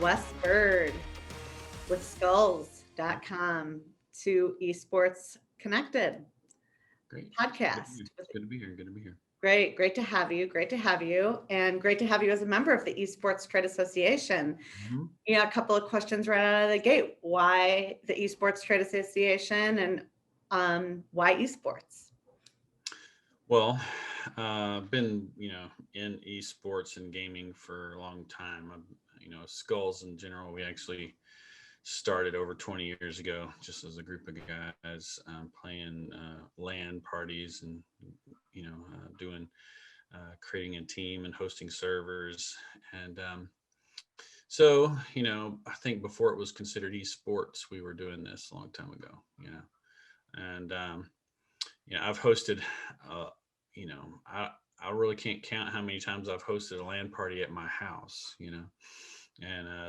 Wes Byrd with Skullz.com to Esports Connected Great. podcast. Good to be here. Good to be here. Great to have you. Great to have you. And great to have you as a member of the Esports Trade Association. Mm-hmm. Yeah, a couple of questions right out of the gate. Why the Esports Trade Association and why esports? Well, I've been, in esports and gaming for a long time. Skulls in general, we actually started over 20 years ago, just as a group of guys playing LAN parties and, doing, creating a team and hosting servers. And I think before it was considered esports, we were doing this a long time ago. And I've hosted, uh, you know, I I really can't count how many times I've hosted a LAN party at my house. And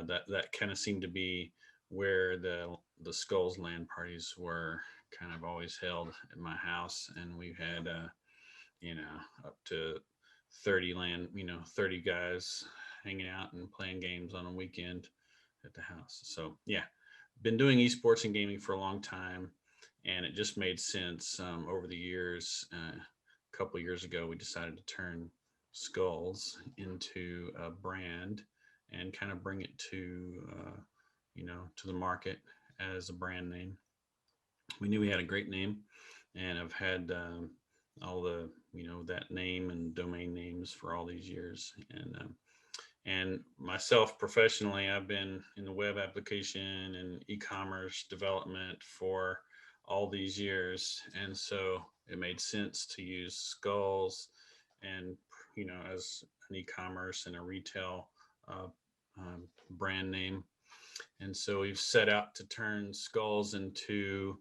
that kind of seemed to be where the Skulls LAN parties were kind of always held at my house, and we had you know up to 30 guys hanging out and playing games on a weekend at the house. So yeah, been doing esports and gaming for a long time, and it just made sense over the years. A couple of years ago, we decided to turn Skullz into a brand and kind of bring it to the market as a brand name. We knew we had a great name, and I've had all the that name and domain names for all these years, and myself professionally, I've been in the web application and e-commerce development for all these years. And so it made sense to use Skulls and, as an e-commerce and a retail uh, brand name. And so we've set out to turn Skulls into,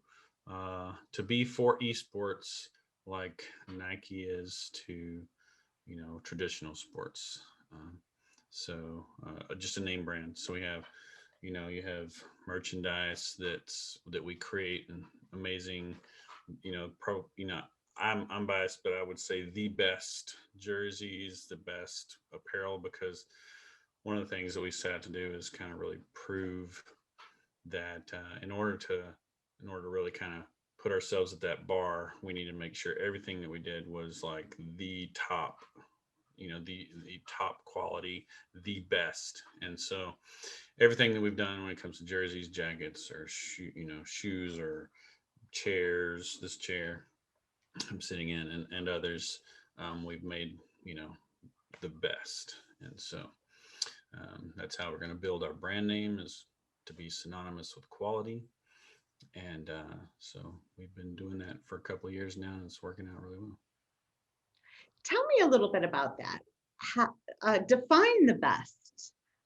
to be for esports like Nike is to, traditional sports. Um, just a name brand. So we have, you have merchandise that we create and amazing, I'm biased, but I would say the best jerseys, the best apparel, because one of the things that we set out to do is kind of really prove that in order to really kind of put ourselves at that bar, we need to make sure everything that we did was like the top, the top quality, the best. And so everything that we've done when it comes to jerseys, jackets, or shoes or chairs, this chair I'm sitting in, and others, we've made the best. And so that's how we're going to build our brand name, is to be synonymous with quality. And so we've been doing that for a couple of years now, and it's working out really well. Tell me a little bit about that. Define the best.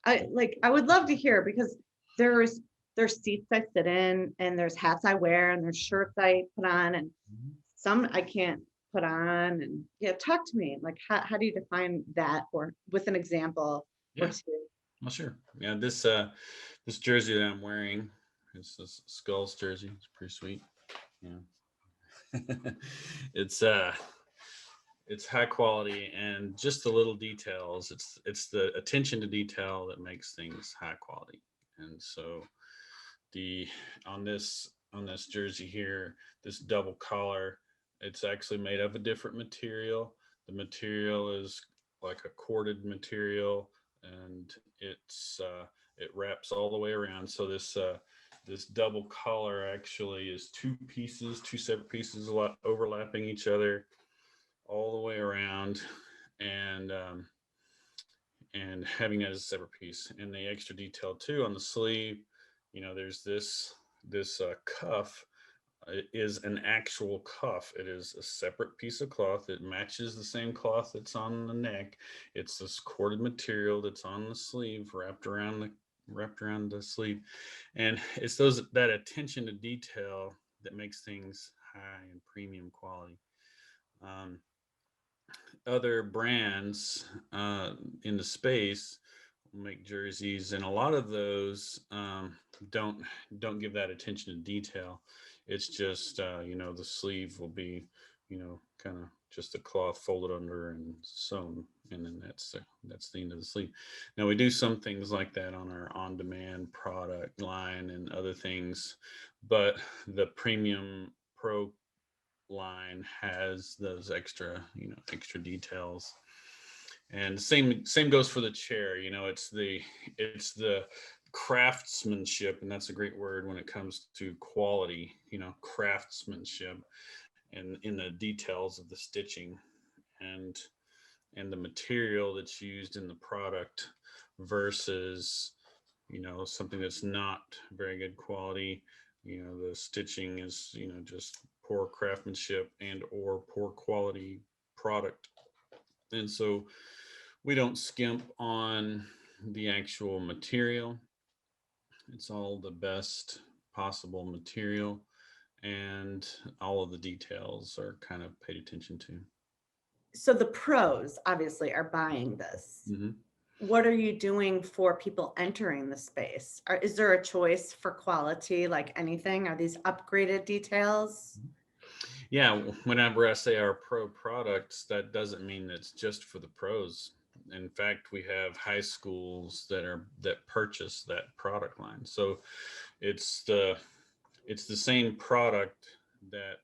I would love to hear, because there's there's seats I sit in, and there's hats I wear, and there's shirts I put on, and Mhm. some I can't put on. And yeah, talk to me. Like, how do you define that, or with an example or Yeah, two? well, sure. Yeah, this jersey that I'm wearing, it's this Skulls jersey. It's pretty sweet. Yeah, it's it's high quality, and just the little details. It's the attention to detail that makes things high quality. And so the on this jersey here, this double collar, it's actually made of a different material. The material is like a corded material, and it wraps all the way around. So this double collar actually is two separate pieces, a lot overlapping each other all the way around, and having that as a separate piece. And the extra detail too on the sleeve, there's this cuff. It is an actual cuff. It is a separate piece of cloth. It matches the same cloth that's on the neck. It's this corded material that's on the sleeve, wrapped around the sleeve, and it's that attention to detail that makes things high and premium quality. Um, Other brands in the space make jerseys, and a lot of those don't don't give that attention to detail. It's just the sleeve will be kind of just a cloth folded under and sewn, and then that's the end of the sleeve. Now we do some things like that on our on-demand product line and other things, but the premium pro line has those extra, extra details. And same goes for the chair. It's the craftsmanship, and that's a great word when it comes to quality. Craftsmanship, and in the details of the stitching, and and the material that's used in the product versus something that's not very good quality. The stitching is just poor craftsmanship and or poor quality product. And so we don't skimp on the actual material. It's all the best possible material, and all of the details are kind of paid attention to. So the pros obviously are buying this. Mm-hmm. What are you doing for people entering the space? Is there a choice for quality, like anything? Are these upgraded details? Yeah, whenever I say our pro products, that doesn't mean it's just for the pros. In fact, we have high schools that purchase that product line. So it's the same product that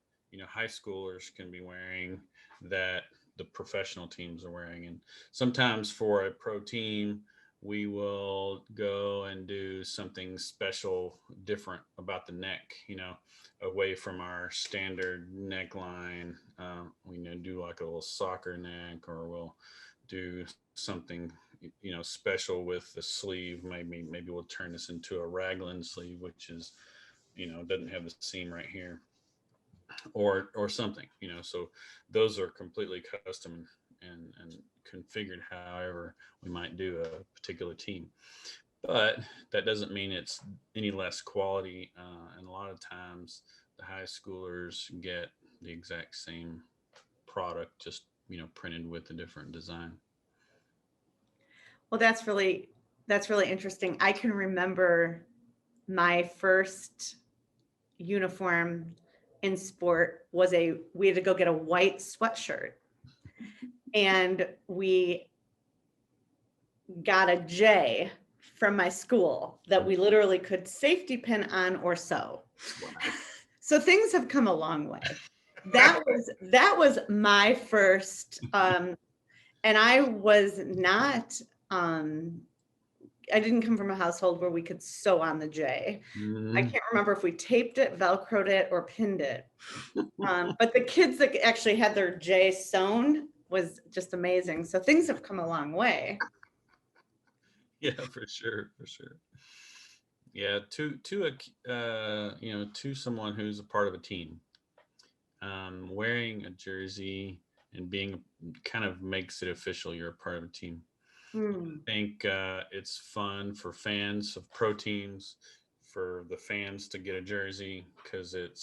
high schoolers can be wearing, that the professional teams are wearing. And sometimes for a pro team, we will go and do something special, different about the neck, away from our standard neckline. We do like a little soccer neck, or we'll do something special with the sleeve. Maybe we'll turn this into a raglan sleeve, which is doesn't have the seam right here, or something. So those are completely custom and configured however we might do a particular team. But that doesn't mean it's any less quality. And a lot of times the high schoolers get the exact same product, just printed with a different design. Well, that's really interesting. I can remember my first uniform in sport we had to go get a white sweatshirt, and we got a J from my school that we literally could safety pin on or sew. Wow. So things have come a long way. That was my first, and I was not, I didn't come from a household where we could sew on the J. I can't remember if we taped it, Velcroed it, or pinned it. But the kids that actually had their J sewn was just amazing. So things have come a long way. Yeah, for sure, for sure. Yeah, to someone who's a part of a team, wearing a jersey and being kind of makes it official. You're a part of a team. Hmm. I think it's fun for fans of pro teams, for the fans to get a jersey, because it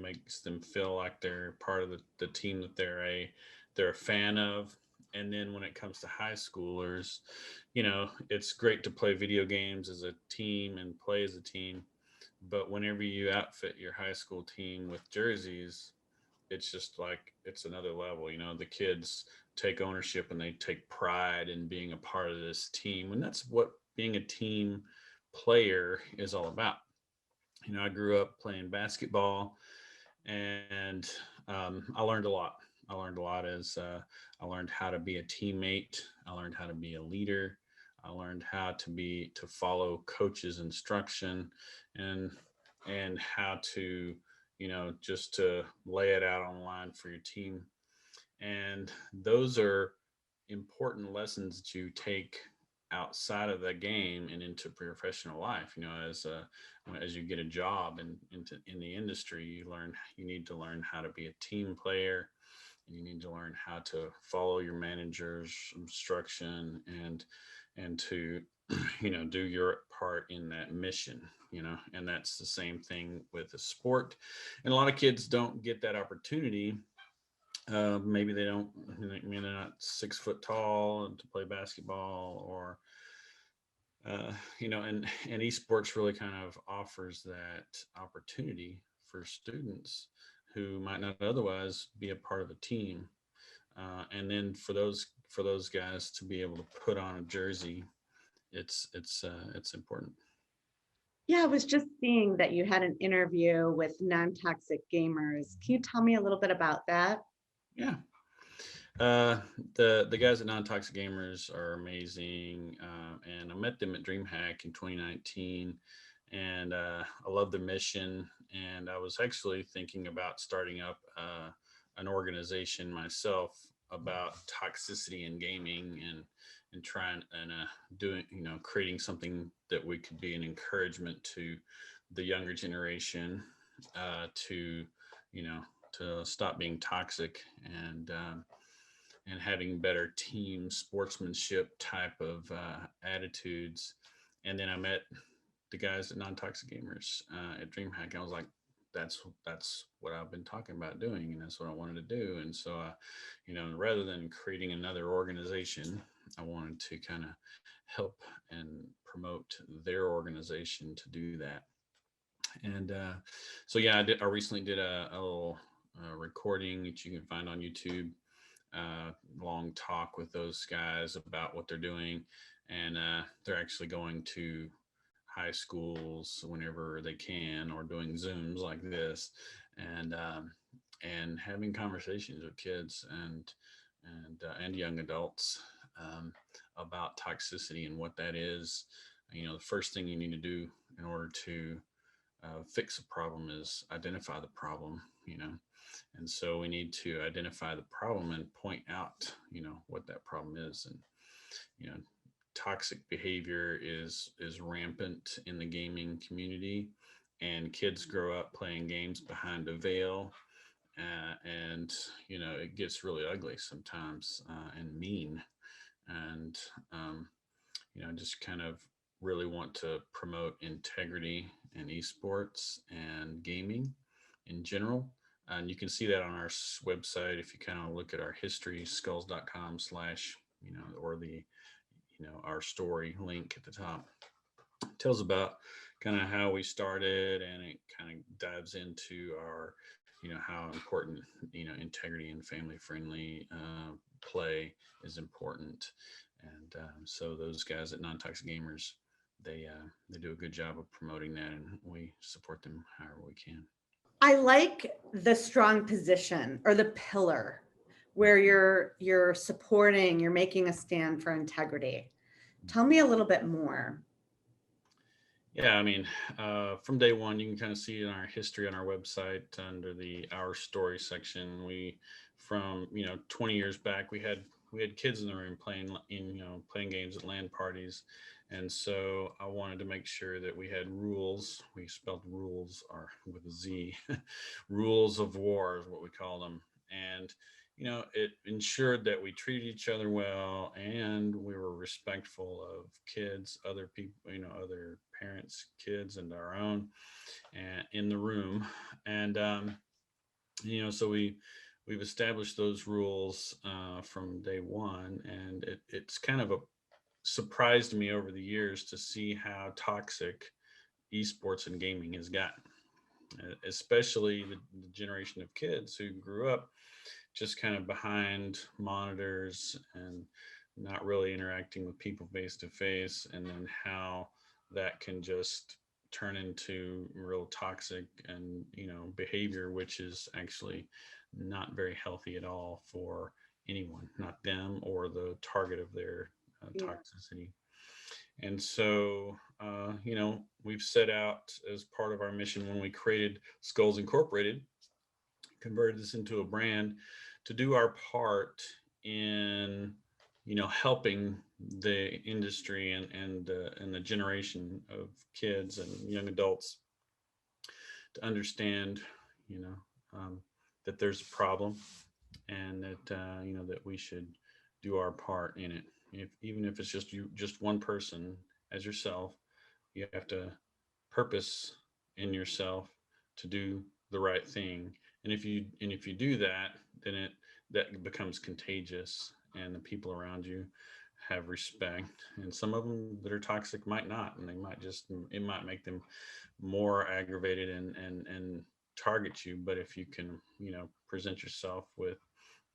makes them feel like they're part of the team that they're a fan of. And then when it comes to high schoolers, it's great to play video games as a team and play as a team. But whenever you outfit your high school team with jerseys, it's just like it's another level. The kids take ownership and they take pride in being a part of this team, and that's what being a team player is all about. I grew up playing basketball, and I learned a lot. As I learned how to be a teammate. I learned how to be a leader. I learned how to follow coach's instruction, and how to just to lay it out on the line for your team. And those are important lessons that you take outside of the game and into professional life. As you get a job in the industry, you need to learn how to be a team player. You need to learn how to follow your manager's instruction, and to do your part in that mission. And that's the same thing with the sport. And a lot of kids don't get that opportunity. Maybe they don't. They're not 6 foot tall to play basketball, or and esports really kind of offers that opportunity for students who might not otherwise be a part of a team. And then for those for those guys to be able to put on a jersey, it's important. Yeah, I was just seeing that you had an interview with Non-Toxic Gamers. Can you tell me a little bit about that? Yeah. Uh, the guys at NonToxic Gamers are amazing, and I met them at DreamHack in 2019, and I love the mission. And I was actually thinking about starting up an organization myself about toxicity in gaming, and trying and doing, creating something that we could be an encouragement to the younger generation, to you know to stop being toxic, and having better team sportsmanship type of attitudes. And then I met the guys at Non-Toxic Gamers at DreamHack. I was like, that's what I've been talking about doing, and that's what I wanted to do. And so, rather than creating another organization, I wanted to kind of help and promote their organization to do that. And so, yeah, I recently did a little recording that you can find on YouTube, long talk with those guys about what they're doing, and they're actually going to high schools whenever they can, or doing Zooms like this, and having conversations with kids and young adults, um, about toxicity and what that is. The first thing you need to do in order to fix a problem is identify the problem. And so we need to identify the problem and point out, what that problem is. And you know, toxic behavior is rampant in the gaming community, and kids grow up playing games behind a veil, and it gets really ugly sometimes, and mean. And just kind of really want to promote integrity in esports and gaming in general. And you can see that on our website if you kind of look at our history, skullz.com/, or the, our story link at the top. It tells about kind of how we started, and it kind of dives into our, how important, integrity and family friendly play is important. And so those guys at Non-Toxic Gamers, they do a good job of promoting that, and we support them however we can. I like the strong position or the pillar where you're supporting, you're making a stand for integrity. Tell me a little bit more. Yeah, I mean, from day one, you can kind of see in our history on our website under the Our Story section. From 20 years back, we had kids in the room playing games at LAN parties, and so I wanted to make sure that we had rules. We spelled rules, or with a Z, rules of war is what we call them, and it ensured that we treated each other well, and we were respectful of kids, other people, other parents, kids, and our own, and in the room. And so we've established those rules from day one, and it's kind of surprised me over the years to see how toxic esports and gaming has gotten, especially the generation of kids who grew up just kind of behind monitors and not really interacting with people face to face, and then how that can just turn into real toxic and behavior, which is actually not very healthy at all for anyone, not them or the target of their Yeah. toxicity. And so, we've set out as part of our mission when we created Skullz Incorporated, converted this into a brand, to do our part in helping the industry and the generation of kids and young adults to understand you know um, that there's a problem, and that that we should do our part in it. Even if it's just one person as yourself, you have to purpose in yourself to do the right thing. And if you do that, then that becomes contagious, and the people around you have respect. And some of them that are toxic might not, and it might make them more aggravated and target you. But if you can present yourself with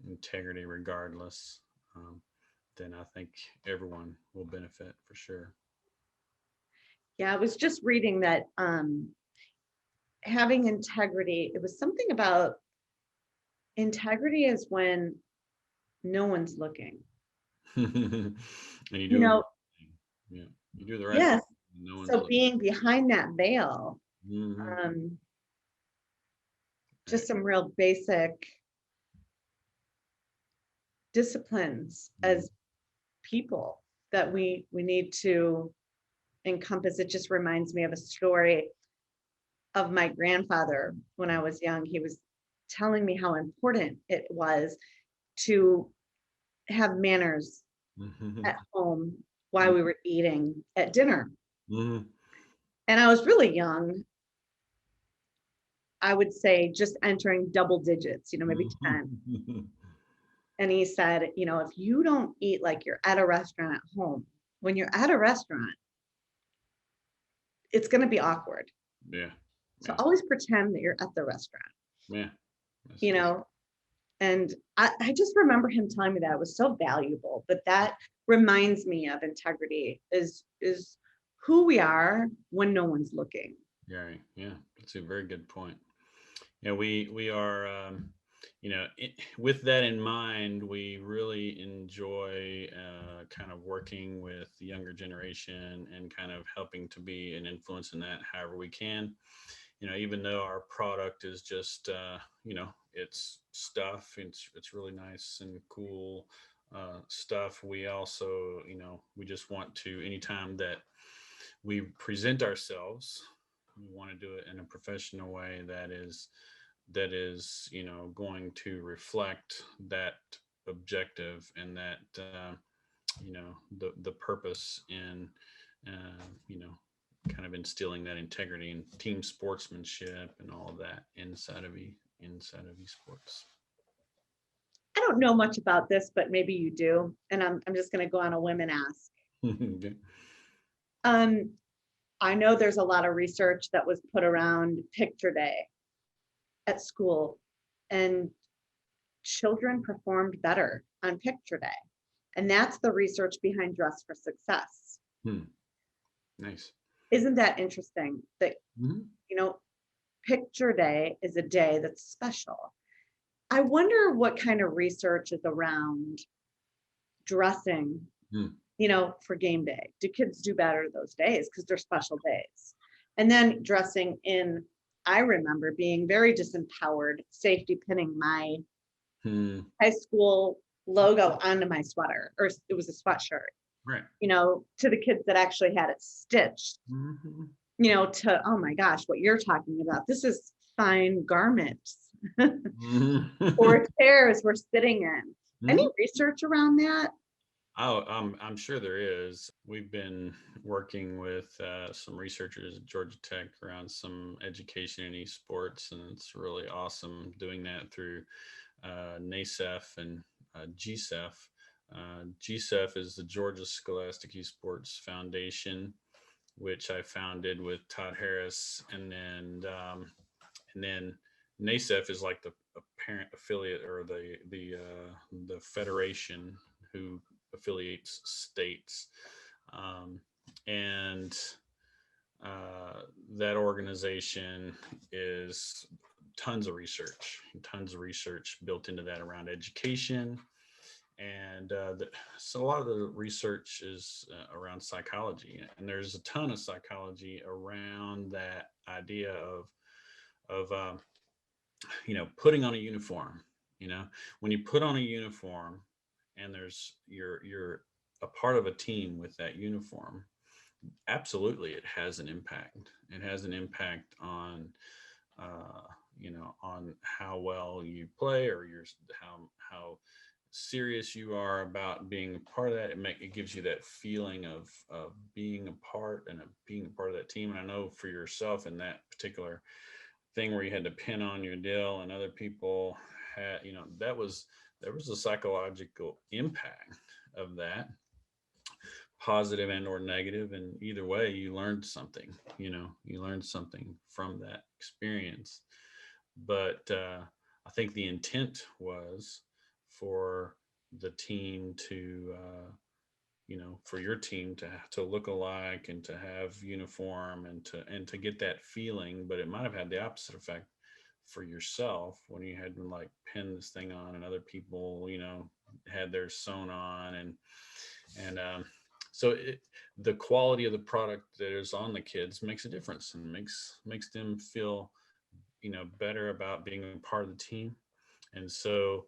integrity regardless, um, then I think everyone will benefit for sure. Yeah, I was just reading that having integrity, it was something about integrity is when no one's looking. And you You do the know, right thing. Yeah, you do the right thing. yes. No one's So looking. being behind that veil, Hmm. um, just Right. some real basic disciplines Mhm. as people that we need to encompass. It just reminds me of a story of my grandfather when I was young. He was telling me how important it was to have manners Mhm. at home while we were eating at dinner. Mhm. And I was really young. I would say just entering double digits, maybe 10. Mhm. And he said, if you don't eat like you're at a restaurant at home, when you're at a restaurant, it's going to be awkward. Yeah. So Yeah. always pretend that you're at the restaurant, Yeah. That's you good. know? And I just remember him telling me that it was so valuable. But that reminds me of integrity is who we are when no one's looking. Yeah. Yeah. That's a very good point. Yeah. We are. With that in mind, we really enjoy kind of working with the younger generation and kind of helping to be an influence in that however we can. Even though our product is just, it's stuff, it's really nice and cool stuff. We also, we just want to, anytime that we present ourselves, we want to do it in a professional way that is going to reflect that objective and that the purpose in kind of instilling that integrity and team sportsmanship and all of that inside of esports. I don't know much about this, but maybe you do. And I'm just going to go on a whim and ask. Okay. Um, I know there's a lot of research that was put around picture day at school, and children performed better on picture day. And that's the research behind Dress for Success. Hmm. Nice. Isn't that interesting that, Mhm. you know, picture day is a day that's special? I wonder what kind of research is around dressing, Hmm. for game day. Do kids do better those days because they're special days? And then dressing in, I remember being very disempowered, safety pinning my Hmm. high school logo onto my sweater, or it was a sweatshirt, Right. to the kids that actually had it stitched, Mhm. to, oh my gosh, what you're talking about. This is fine garments Mhm. or chairs we're sitting in. Any Mhm. research around that? Oh, I'm sure there is. We've been working with some researchers at Georgia Tech around some education in esports, and it's really awesome doing that through NASEF and GSEF. GSEF is the Georgia Scholastic Esports Foundation, which I founded with Todd Harris, and then NASEF is like the parent affiliate or the federation who affiliates states, um, and uh, that organization is tons of research built into that around education. And so a lot of the research is around psychology, and there's a ton of psychology around that idea of putting on a uniform. When you put on a uniform, and you're a part of a team with that uniform, absolutely it has an impact. It has an impact uh, on how well you play, or how serious you are about being a part of that. It gives you that feeling of being a part and being a part of that team. And I know for yourself in that particular thing where you had to pin on your deal and other people had, there was a psychological impact of that, positive and or negative, and either way you learned something. You learned something from that experience. But I think the intent was for the team to for your team to look alike and to have uniform and to get that feeling. But it might have had the opposite effect for yourself when you had to like pin this thing on and other people had theirs sewn on. And so the quality of the product that is on the kids makes a difference and makes them feel better about being a part of the team. And so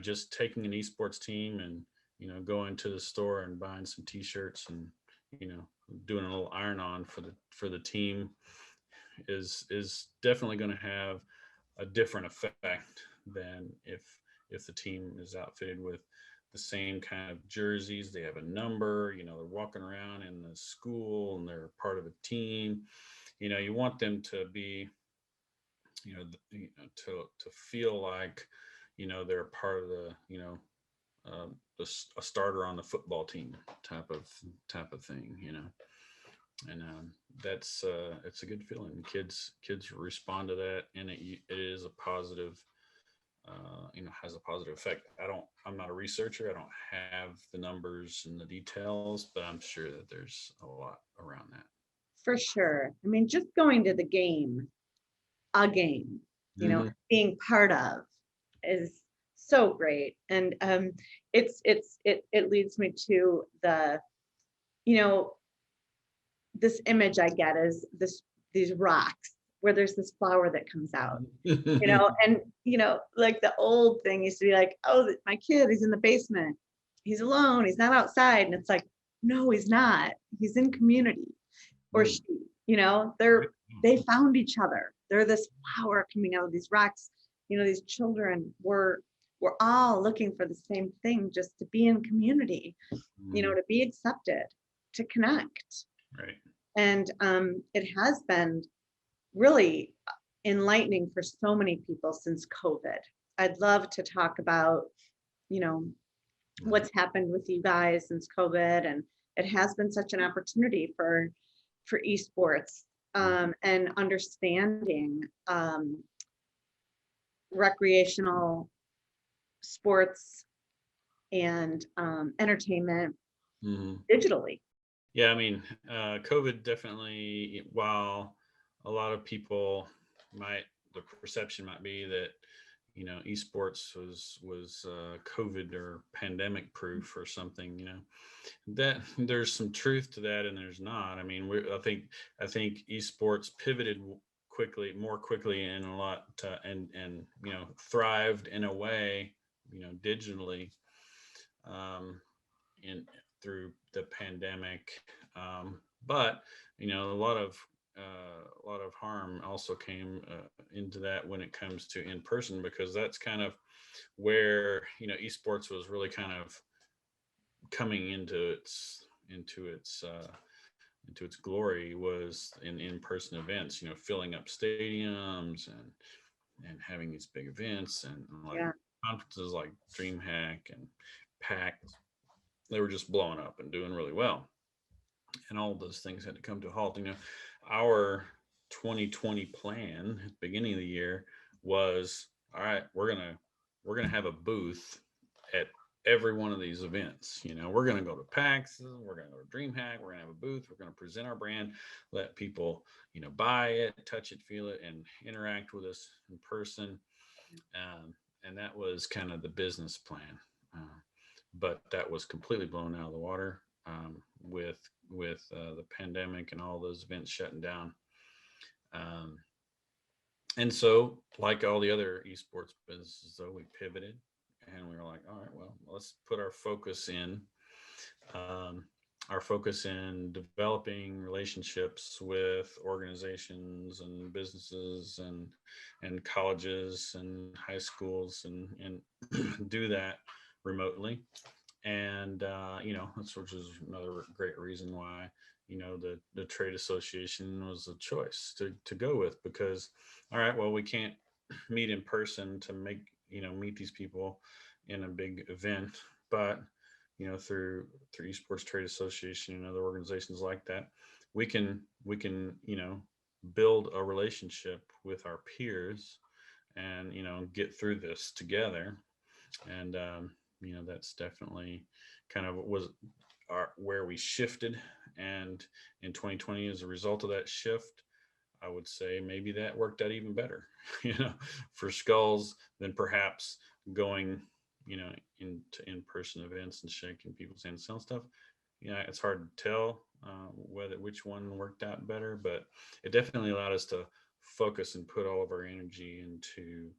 just taking an esports team and going to the store and buying some t-shirts and doing a little iron on for the team is definitely going to have a different effect than if the team is outfitted with the same kind of jerseys. They have a number, they're walking around in the school and they're part of a team. You want them to be to feel like they're a part of the a starter on the football team type of thing. And that's it's a good feeling. Kids respond to that, and it is a positive has a positive effect. I'm not a researcher. I don't have the numbers and the details, but I'm sure that there's a lot around that. For sure. I mean, just going to the game, a game, Mm-hmm. being part of is so great. And it leads me to the, this image I get is these rocks where there's this flower that comes out, and like the old thing used to be like, oh, my kid, he's in the basement, he's alone, he's not outside. And it's like, no, he's not. He's in community. Or she, they found each other. They're this flower coming out of these rocks. These children were all looking for the same thing, just to be in community, to be accepted, to connect. Right. And it has been really enlightening for so many people since COVID. I'd love to talk about, what's happened with you guys since COVID. And it has been such an opportunity for esports and understanding recreational sports and entertainment digitally. Yeah, I mean, COVID definitely, while a lot of people the perception might be that, esports was COVID or pandemic proof or something, that there's some truth to that and there's not. I mean, I think esports pivoted more quickly and a lot and thrived in a way, digitally, in through the pandemic. But a lot of harm also came into that when it comes to in person, because that's kind of where esports was really kind of coming into its glory, was in person events. Filling up stadiums and having these big events and like conferences like DreamHack and PAX. They were just blowing up and doing really well, and all of those things had to come to a halt. Our 2020 plan at the beginning of the year was, all right, we're gonna have a booth at every one of these events. We're gonna go to PAX, we're gonna go to DreamHack, we're gonna have a booth, we're gonna present our brand, let people buy it, touch it, feel it, and interact with us in person. And that was kind of the business plan. But that was completely blown out of the water with the pandemic and all those events shutting down. And so, like all the other esports businesses, though, we pivoted and we were like, all right, well, let's put our focus in developing relationships with organizations and businesses and colleges and high schools and do that remotely. And that's, which is another great reason why the trade association was a choice to go with, because all right, well, we can't meet in person to meet these people in a big event, but through Esports Trade Association and other organizations like that, we can build a relationship with our peers and get through this together. And that's definitely kind of was where we shifted. And in 2020, as a result of that shift, I would say maybe that worked out even better, for Skullz than perhaps going, into in-person events and shaking people's hands, and selling stuff. It's hard to tell which one worked out better, but it definitely allowed us to focus and put all of our energy into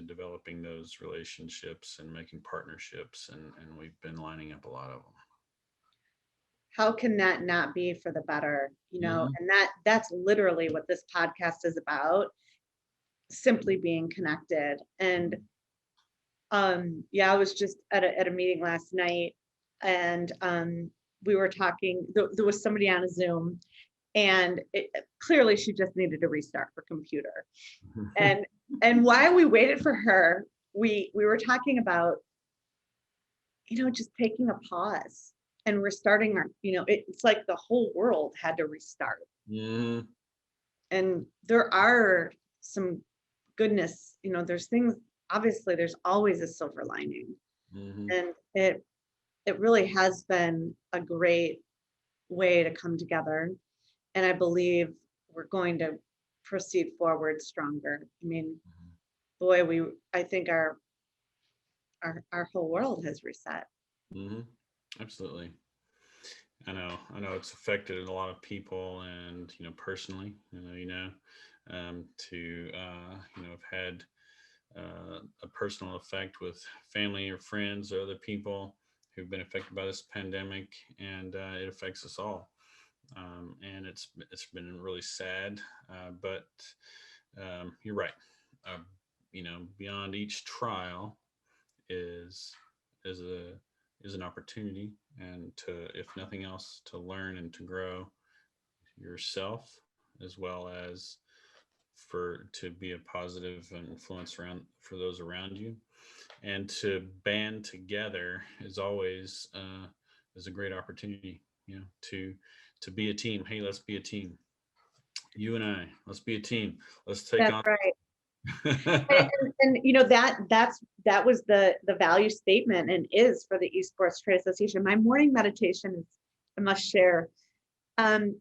developing those relationships and making partnerships, and we've been lining up a lot of How can that not be for the better? them. And that's literally what this podcast is about, simply being connected. And yeah, I was just at a meeting last night, and we were talking, there was somebody on a Zoom, and clearly she just needed to restart her computer. Mhm. And while we waited for her, we were talking about, just taking a pause and restarting our, it's like the whole world had to restart. Mhm. And there are some goodness, there's things, obviously there's always a silver lining. Mhm. And it really has been a great way to come together. And I believe we're going to proceed forward stronger. I mean, boy, I think our whole world has reset. Mhm. Absolutely. I know it's affected a lot of people, and personally, to have had a personal effect with family or friends or other people who've been affected by this pandemic, and it affects us all. And it's been really sad, but you're right. Uh, beyond each trial is is a is an opportunity, and to, if nothing else, to learn and to grow yourself, as well as for to be a positive influence around for those around you, and to band together is always is a great opportunity, to be a team. Hey, let's be a team. You and I, let's be a team. Let's take That's on. right. And that was the value statement, and is for the Esports Trade Association. My morning meditation is, I must share,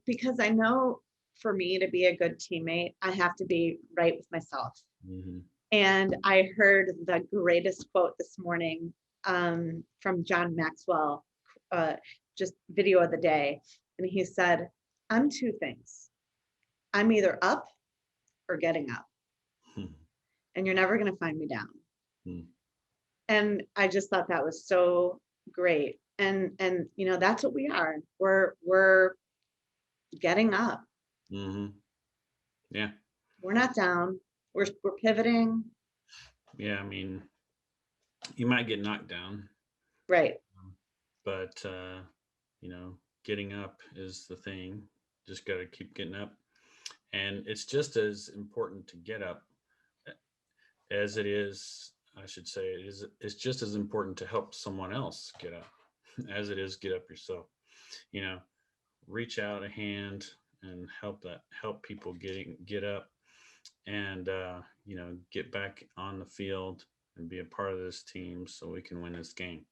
because I know for me to be a good teammate, I have to be right with myself. Mhm. And I heard the greatest quote this morning, from John Maxwell, uh, just video of the day. And he said, I'm two things. I'm either up or getting up, and you're never going to find me down. And I just thought that was so great. And that's what we are. We're getting up. Mhm. Yeah. We're not down. We're pivoting. Yeah. I mean, you might get knocked down, Right. but getting up is the thing. Just got to keep getting up, and it's just as important to get up as it is. I should say it's just as important to help someone else get up as it is get up yourself. You know, reach out a hand and help people get up, and get back on the field and be a part of this team so we can win this game.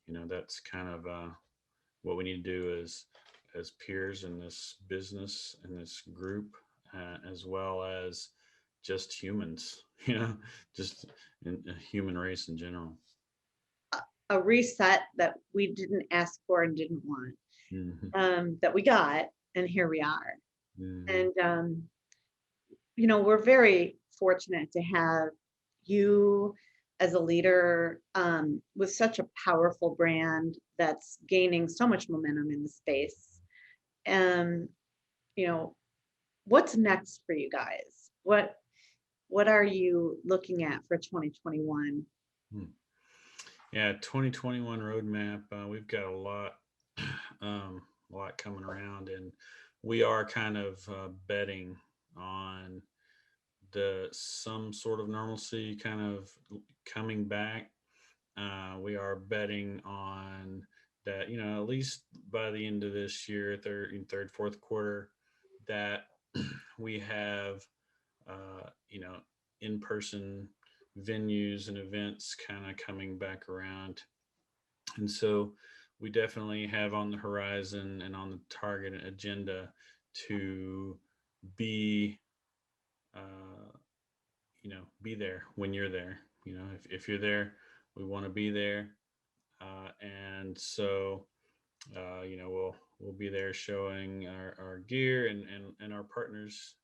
That's kind of what we need to do as peers in this business, in this group, as well as just humans. Just in the human race in general. A reset that we didn't ask for and didn't want, Hmm. that we got, and here we are. Hmm. And we're very fortunate to have you as a leader, with such a powerful brand that's gaining so much momentum in the space. And you know, what's next for you guys? What are you looking at for 2021? Yeah, 2021 roadmap. We've got a lot coming around, and we are kind of betting on the some sort of normalcy kind of coming back. We are betting on that, at least by the end of this year, fourth quarter, that we have, in person venues and events kind of coming back around. And so we definitely have on the horizon and on the target agenda to be, uh, be there when you're there. If you're there, we want to be there. And so, we'll be there showing our gear and our partners,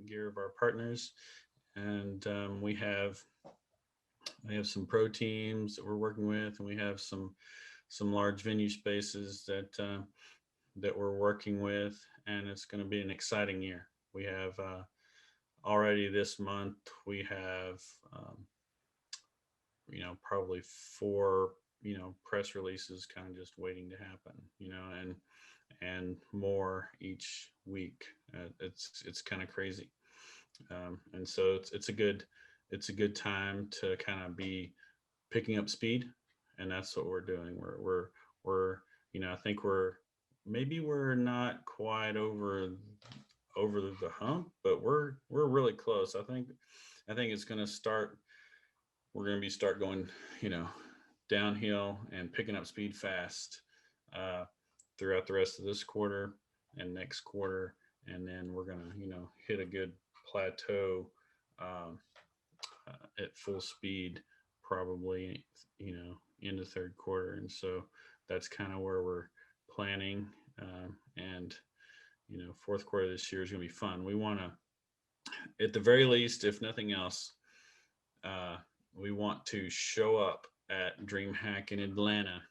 gear of our partners. And we have some pro teams that we're working with, and we have some large venue spaces that we're working with, and it's going to be an exciting year. We have already this month we have probably four press releases kind of just waiting to happen, and more each week. It's kind of crazy, and so it's a good time to kind of be picking up speed, and that's what we're doing. I think we're not quite over the hump, but we're really close. I think it's going to start. We're going to start going, downhill and picking up speed fast uh, throughout the rest of this quarter and next quarter, and then we're going to hit a good plateau um, at full speed, probably into third quarter. And so that's kind of where we're planning. And fourth quarter this year is going to be fun. We want to, at the very least, if nothing else, uh, we want to show up at DreamHack in Atlanta.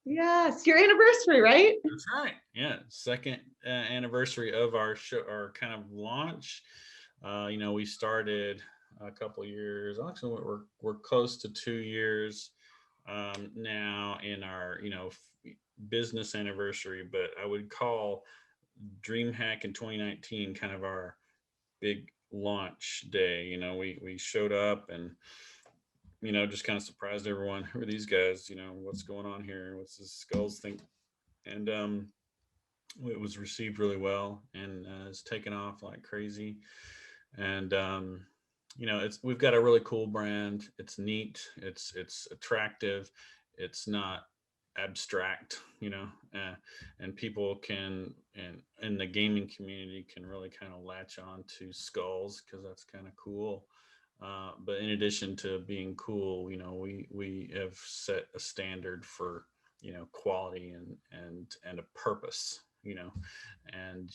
Yes, your anniversary, right? That's right. Yeah, second anniversary of our show, our kind of launch. We started a couple years. Actually, we're close to 2 years now in our business anniversary. But I would call DreamHack in 2019 kind of our big launch day. We showed up and just kind of surprised everyone. Who are these guys? What's going on here? What's this Skullz thing? And it was received really well, and it's taken off like crazy. And we've got a really cool brand. It's neat. It's attractive. It's not abstract, and people can, and in the gaming community, can really kind of latch on to Skullz because that's kind of cool. But in addition to being cool, we have set a standard for quality and a purpose, and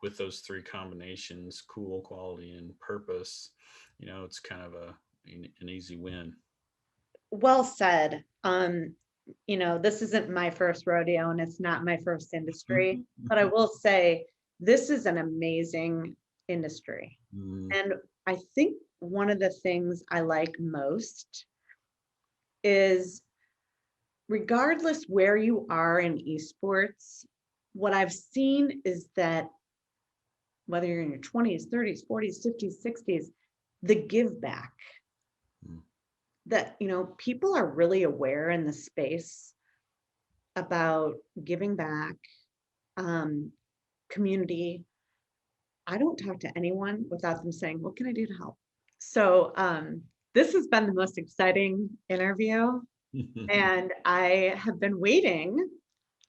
with those three combinations, cool, quality, and purpose, it's kind of an easy win. Well said. This isn't my first rodeo and it's not my first industry, but I will say this is an amazing industry. And I think one of the things I like most is, regardless where you are in esports, what I've seen is that whether you're in your 20s, 30s, 40s, 50s, 60s, the give back, that people are really aware in the space about giving back, community. I don't talk to anyone without them saying, what can I do to help? So this has been the most exciting interview, and I have been waiting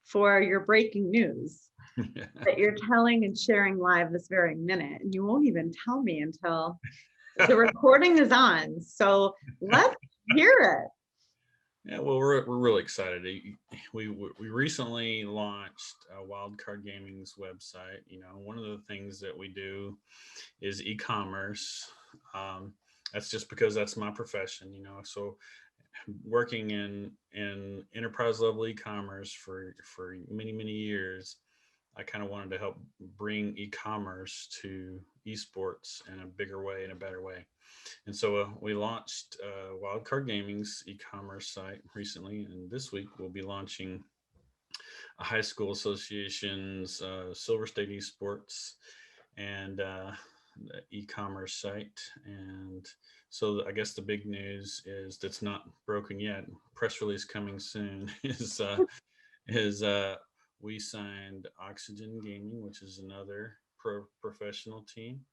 for your breaking news that you're telling and sharing live this very minute, and you won't even tell me until the recording is on. So let's hear it. Yeah, well, we're really excited. We recently launched Wildcard Gaming's website. One of the things that we do is e-commerce. That's just because that's my profession. So working in enterprise level e-commerce for many years, I kind of wanted to help bring e-commerce to esports in a bigger way, in a better way. And so we launched Wildcard Gaming's e-commerce site recently, and this week we'll be launching a high school association's Silver State Esports and the e-commerce site. And so I guess the big news is that's not broken yet. Press release coming soon is we signed Oxygen Gaming, which is another professional team,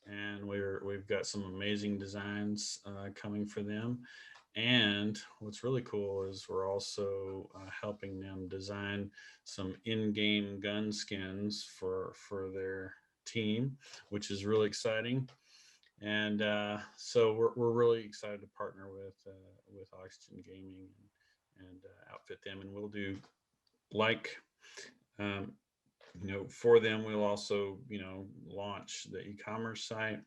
and we've got some amazing designs coming for them. And what's really cool is we're also helping them design some in-game gun skins for their team, which is really exciting. And so we're really excited to partner with Oxygen Gaming and outfit them, and we'll do like um, for them. We'll also launch the e-commerce site,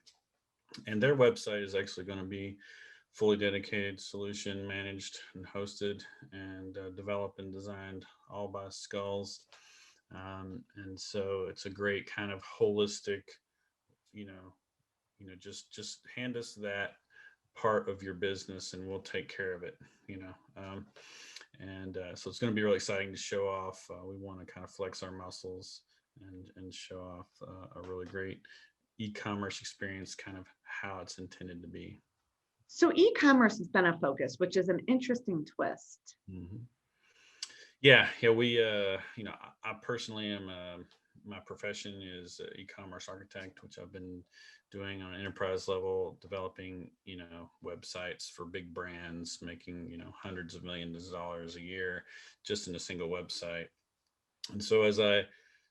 and their website is actually going to be fully dedicated solution, managed and hosted, and developed and designed all by Skullz. And so it's a great kind of holistic, you know, just hand us that part of your business and we'll take care of it. you know. And so it's going to be really exciting to show off. We want to kind of flex our muscles and show off a really great e-commerce experience, kind of how it's intended to be. So e-commerce has been a focus, which is an interesting twist. Mm-hmm. Yeah, we, I personally am, my profession is e-commerce architect, which I've been doing on an enterprise level, developing, websites for big brands, making, hundreds of millions of dollars a year just in a single website. And so as I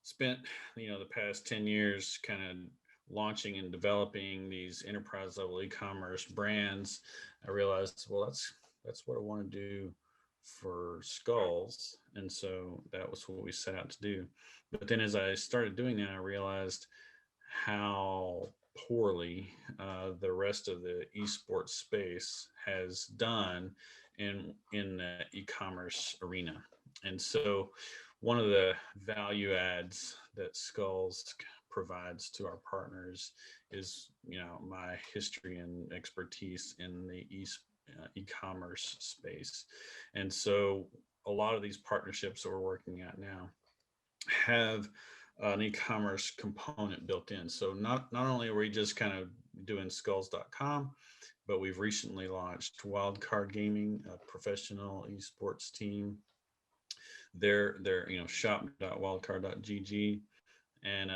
spent, the past 10 years kind of launching and developing these enterprise level e-commerce brands, I realized, well, that's what I want to do for Skullz. And so that was what we set out to do. But then as I started doing that, I realized how poorly the rest of the esports space has done in the e-commerce arena. And so one of the value adds that Skullz provides to our partners is, my history and expertise in the e-commerce space. And so a lot of these partnerships that we're working at now have an e-commerce component built in. So not only are we just kind of doing Skullz.com, but we've recently launched Wildcard Gaming, a professional esports team. Their shop.wildcard.gg, and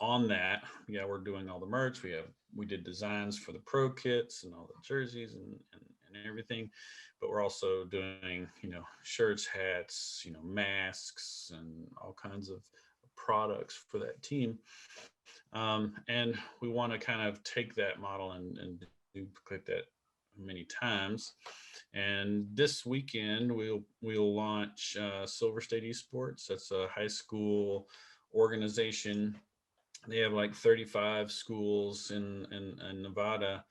on that, we're doing all the merch. We did designs for the pro kits and all the jerseys and everything, but we're also doing shirts, hats, masks, and all kinds of products for that team. And we want to kind of take that model and duplicate that many times. And this weekend we'll launch Silver State Esports. That's a high school organization. They have like 35 schools in Nevada,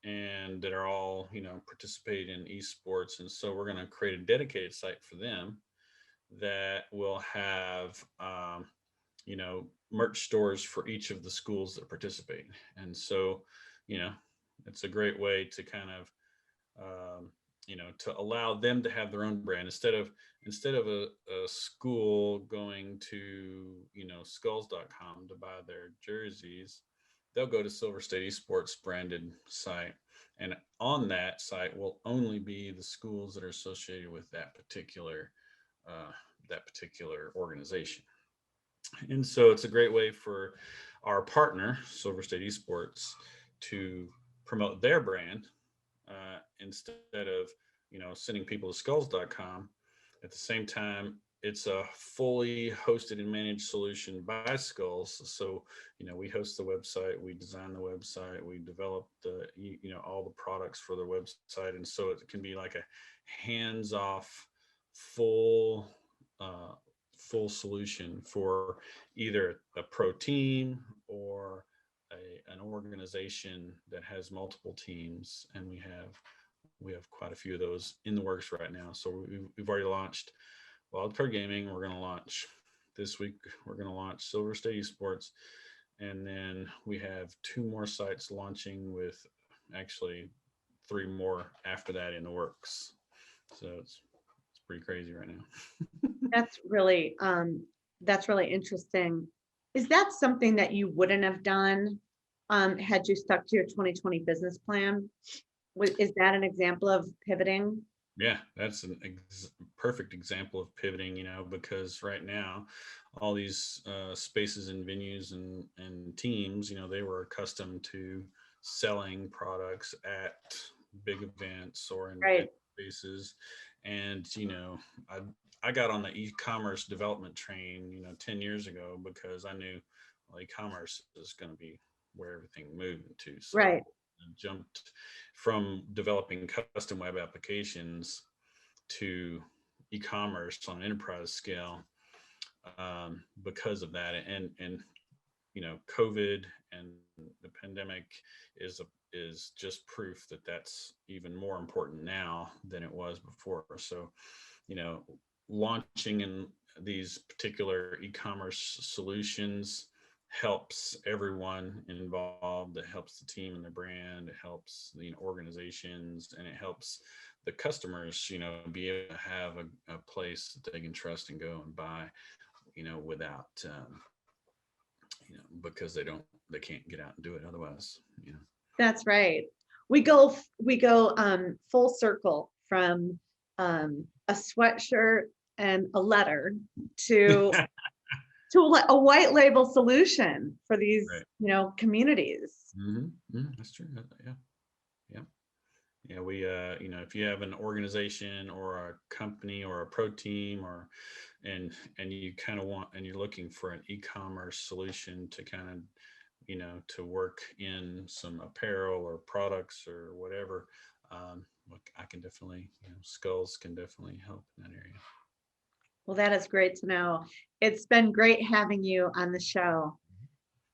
and that are all participating in esports. And so we're going to create a dedicated site for them that will have merch stores for each of the schools that participate. And so it's a great way to kind of to allow them to have their own brand instead of a school going to Skullz.com to buy their jerseys. They'll go to Silver State Esports branded site, and on that site will only be the schools that are associated with that particular organization. And so it's a great way for our partner, Silver State Esports, to promote their brand instead of sending people to Skullz.com. At the same time, it's a fully hosted and managed solution by Skullz. So we host the website, we design the website, we develop the all the products for the website, and so it can be like a hands-off full solution for either a pro team or an organization that has multiple teams. And we have quite a few of those in the works right now. So we've already launched Wildcard Gaming. We're going to launch this week. We're going to launch Silver State Esports, and then we have 2 more sites launching, with actually 3 more after that in the works. So it's pretty crazy right now. That's really interesting. Is that something that you wouldn't have done had you stuck to your 2020 business plan? Is that an example of pivoting? Yeah, that's a perfect example of pivoting, because right now all these spaces and venues and teams, they were accustomed to selling products at big events or in Right. spaces. And, I, I got on the e-commerce development train, 10 years ago because I knew, well, e-commerce is going to be where everything moved to. So Right. I jumped from developing custom web applications to e-commerce on an enterprise scale, because of that. And COVID and the pandemic is just proof that that's even more important now than it was before. So, you know, launching in these particular e-commerce solutions helps everyone involved. It helps the team and the brand. It helps the organizations, and it helps the customers, be able to have a place that they can trust and go and buy, without, because they can't get out and do it otherwise. That's right. We go full circle from a sweatshirt and a letter to a white label solution for these, Right. communities. That's true. Yeah. Yeah. Yeah. We, if you have an organization or a company or a pro team and you kind of and you're looking for an e-commerce solution to kind of, to work in some apparel or products or whatever, look, I can definitely, Skullz can definitely help in that area. Well, that is great to know. It's been great having you on the show.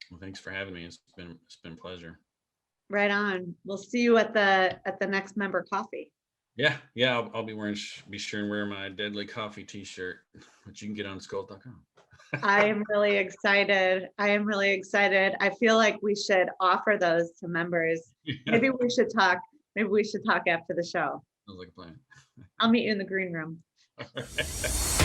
Well, thanks for having me. It's been a pleasure. Right on. We'll see you at the next member coffee. Yeah. I'll be be sure and wear my Deadly Coffee t-shirt, which you can get on Skullz.com. I am really excited. I feel like we should offer those to members. Maybe we should talk after the show. Sounds like a plan. I'll meet you in the green room. All right.